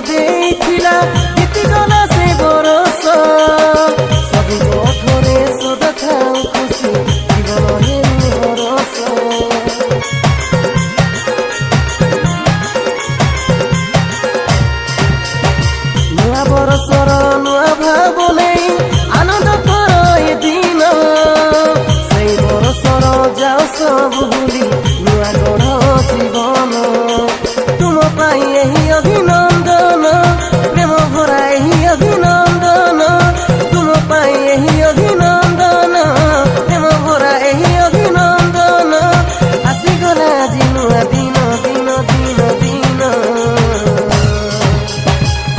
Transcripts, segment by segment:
ଦେଇଥିଲା ବିତିଗଲା ସେ ବରଷ ସବୁ କଠୋରେ ସଦା ଥାଉ ଖୁସି ଜୀବନରେ ରସ ନୂଆ ବରଷର ନୂଆ ଭାବ ନେଇ ଆନନ୍ଦ କର ଏ ଦିନ ସେଇ ବରଷର ଯାଅ ସବୁ ଭୁଲି ନୂଆ ଗଢ଼ ଜୀବନ तुम पाई यही अभिनंदन प्रेम भरा यही अभिनंदन तुम पाई यही अभिनंदन प्रेम भरा यही अभिनंदन आसीगला आज नुआ दिन दिन दिन दिन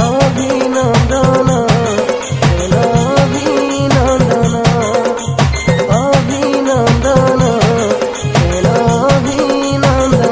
अभिनंदन अभिनंदन अभिनंदन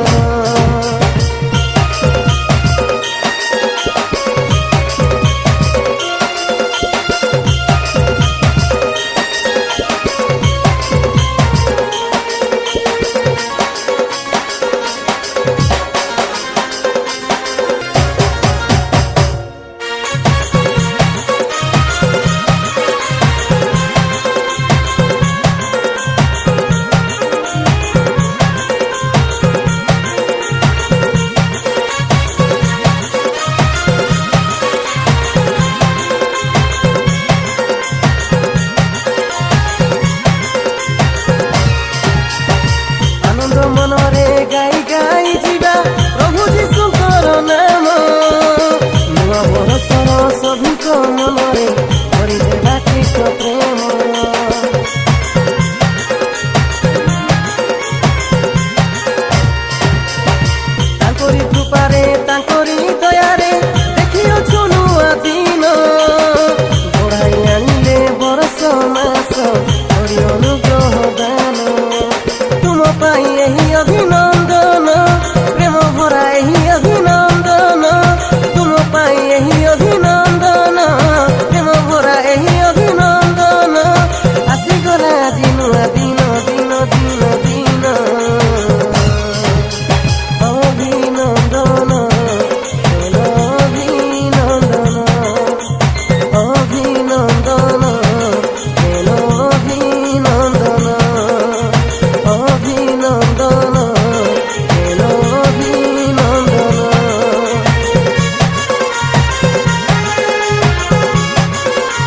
मनरे गाई गाई जीवा प्रभु जीशुकर नाम नुआ बरसर सभिक मनरे करदेला कृष्ण प्रेम तांकरी कृपारे तांकरी दयारे देखियोछु नुआ दिन बढ़ाई आनिले बरस मास करि अनुग्रह दान तुम पाई यही अभिनंदन प्रेम भरा यही अभिनंदन तुम पाई यही अभिनंदन प्रेम भरा यही अभिनंदन आसीगला आज नुआ